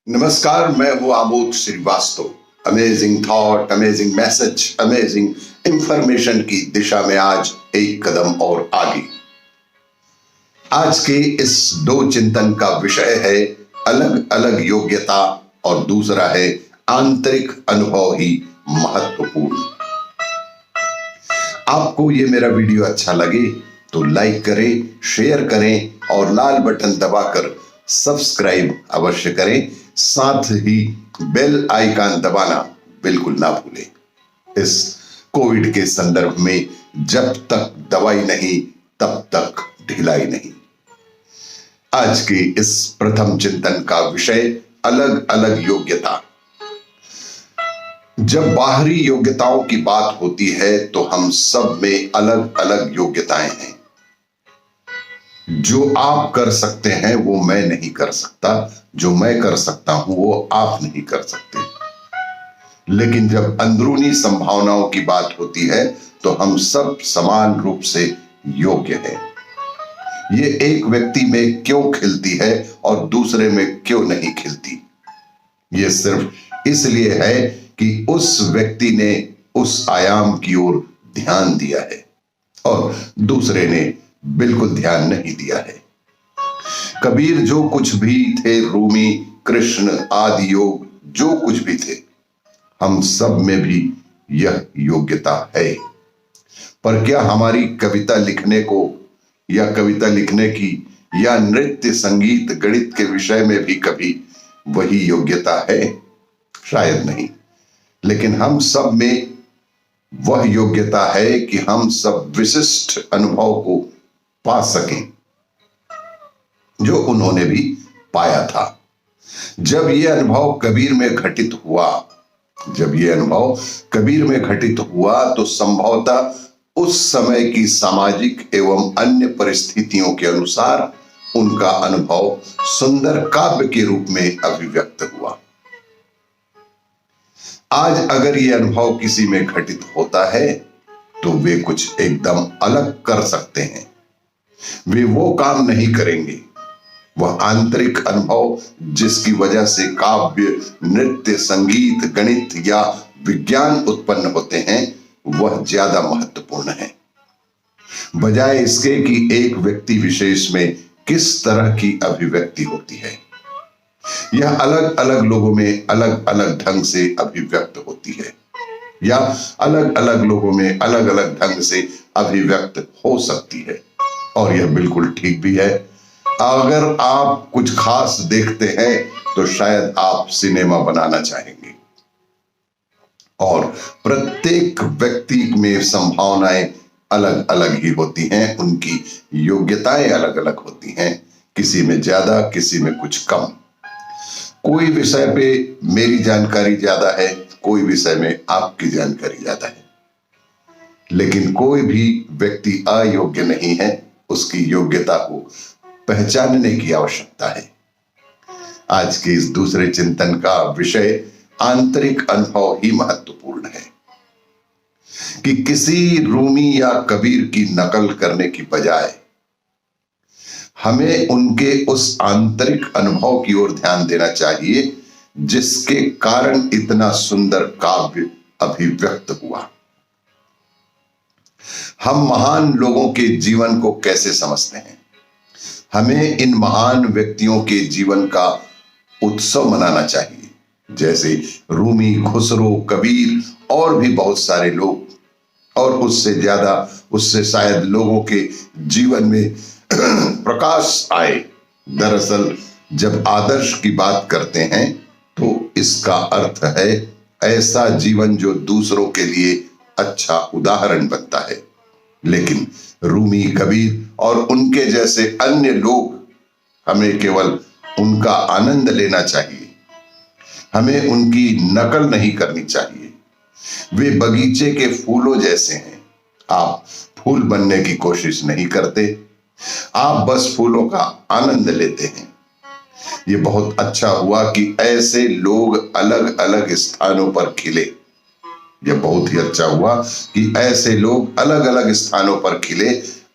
नमस्कार, मैं हूं Aamod Srivastava. Amazing thought, amazing message, amazing information की दिशा में आज एक कदम और आगे। आज के इस दो चिंतन का विषय है अलग अलग योग्यता और दूसरा है आंतरिक अनुभव ही महत्वपूर्ण। आपको ये मेरा वीडियो अच्छा लगे तो लाइक करें, शेयर करें और लाल बटन दबाकर सब्सक्राइब अवश्य करें। साथ ही बेल आइकन दबाना बिल्कुल ना भूलें। इस कोविड के संदर्भ में जब तक दवाई नहीं तब तक ढिलाई नहीं। आज के इस प्रथम चिंतन का विषय अलग अलग योग्यता। जब बाहरी योग्यताओं की बात होती है तो हम सब में अलग अलग योग्यताएं हैं। जो आप कर सकते हैं वो मैं नहीं कर सकता, जो मैं कर सकता हूं वो आप नहीं कर सकते। लेकिन जब अंदरूनी संभावनाओं की बात होती है तो हम सब समान रूप से योग्य हैं। ये एक व्यक्ति में क्यों खिलती है और दूसरे में क्यों नहीं खिलती, ये सिर्फ इसलिए है कि उस व्यक्ति ने उस आयाम की ओर ध्यान दिया है और दूसरे ने बिल्कुल ध्यान नहीं दिया है। कबीर जो कुछ भी थे, रूमी, कृष्ण आदि योग जो कुछ भी थे, हम सब में भी यह योग्यता है। पर क्या हमारी कविता लिखने को या कविता लिखने की या नृत्य, संगीत, गणित के विषय में भी कभी वही योग्यता है? शायद नहीं। लेकिन हम सब में वह योग्यता है कि हम सब विशिष्ट अनुभव को पा सकें जो उन्होंने भी पाया था। जब यह अनुभव कबीर में घटित हुआ तो संभवतः उस समय की सामाजिक एवं अन्य परिस्थितियों के अनुसार उनका अनुभव सुंदर काव्य के रूप में अभिव्यक्त हुआ। आज अगर यह अनुभव किसी में घटित होता है तो वे कुछ एकदम अलग कर सकते हैं। वे वो काम नहीं करेंगे, वह आंतरिक अनुभव जिसकी वजह से काव्य, नृत्य, संगीत, गणित या विज्ञान उत्पन्न होते हैं, वह ज्यादा महत्वपूर्ण है, बजाय इसके कि एक व्यक्ति विशेष में किस तरह की अभिव्यक्ति होती है। यह अलग अलग लोगों में अलग अलग ढंग से अभिव्यक्त होती है या अलग अलग लोगों में अलग अलग ढंग से अभिव्यक्त हो सकती है, और यह बिल्कुल ठीक भी है। अगर आप कुछ खास देखते हैं तो शायद आप सिनेमा बनाना चाहेंगे, और प्रत्येक व्यक्ति में संभावनाएं अलग अलग ही होती हैं, उनकी योग्यताएं अलग अलग होती हैं, किसी में ज्यादा, किसी में कुछ कम। कोई विषय पे मेरी जानकारी ज्यादा है, कोई विषय में आपकी जानकारी ज्यादा है, लेकिन कोई भी व्यक्ति अयोग्य नहीं है। उसकी योग्यता को पहचानने की आवश्यकता है। आज के इस दूसरे चिंतन का विषय आंतरिक अनुभव ही महत्वपूर्ण है कि किसी रूमी या कबीर की नकल करने की बजाय हमें उनके उस आंतरिक अनुभव की ओर ध्यान देना चाहिए जिसके कारण इतना सुंदर काव्य अभिव्यक्त हुआ। हम महान लोगों के जीवन को कैसे समझते हैं? हमें इन महान व्यक्तियों के जीवन का उत्सव मनाना चाहिए, जैसे रूमी, खुसरो, कबीर और भी बहुत सारे लोग, और उससे शायद लोगों के जीवन में प्रकाश आए। दरअसल जब आदर्श की बात करते हैं तो इसका अर्थ है ऐसा जीवन जो दूसरों के लिए अच्छा उदाहरण बनता है। लेकिन रूमी, कबीर और उनके जैसे अन्य लोग, हमें केवल उनका आनंद लेना चाहिए, हमें उनकी नकल नहीं करनी चाहिए। वे बगीचे के फूलों जैसे हैं। आप फूल बनने की कोशिश नहीं करते, आप बस फूलों का आनंद लेते हैं। ये बहुत अच्छा हुआ कि ऐसे लोग अलग अलग स्थानों पर खिले। यह बहुत ही अच्छा हुआ कि ऐसे लोग अलग अलग स्थानों पर खिले।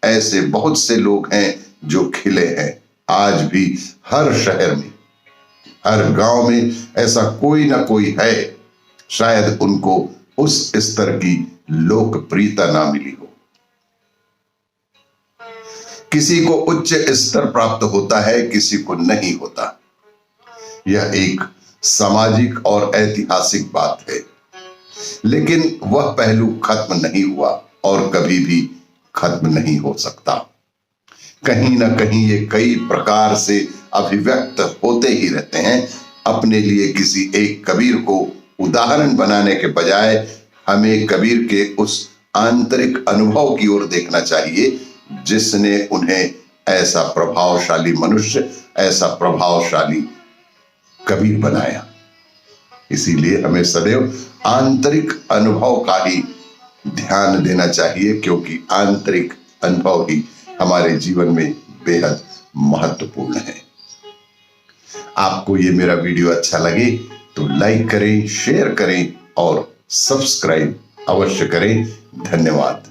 ऐसे बहुत से लोग हैं जो खिले हैं आज भी हर शहर में, हर गांव में ऐसा कोई ना कोई है, शायद उनको उस स्तर की लोकप्रियता ना मिली हो। किसी को उच्च स्तर प्राप्त होता है, किसी को नहीं होता। यह एक सामाजिक और ऐतिहासिक बात है, लेकिन वह पहलू खत्म नहीं हुआ और कभी भी खत्म नहीं हो सकता। कहीं ना कहीं ये कई प्रकार से अभिव्यक्त होते ही रहते हैं। अपने लिए किसी एक कबीर को उदाहरण बनाने के बजाय हमें कबीर के उस आंतरिक अनुभव की ओर देखना चाहिए जिसने उन्हें ऐसा प्रभावशाली मनुष्य, ऐसा प्रभावशाली कबीर बनाया। इसीलिए हमें सदैव आंतरिक अनुभव का ही ध्यान देना चाहिए, क्योंकि आंतरिक अनुभव ही हमारे जीवन में बेहद महत्वपूर्ण है। आपको ये मेरा वीडियो अच्छा लगे तो लाइक करें, शेयर करें और सब्सक्राइब अवश्य करें। धन्यवाद।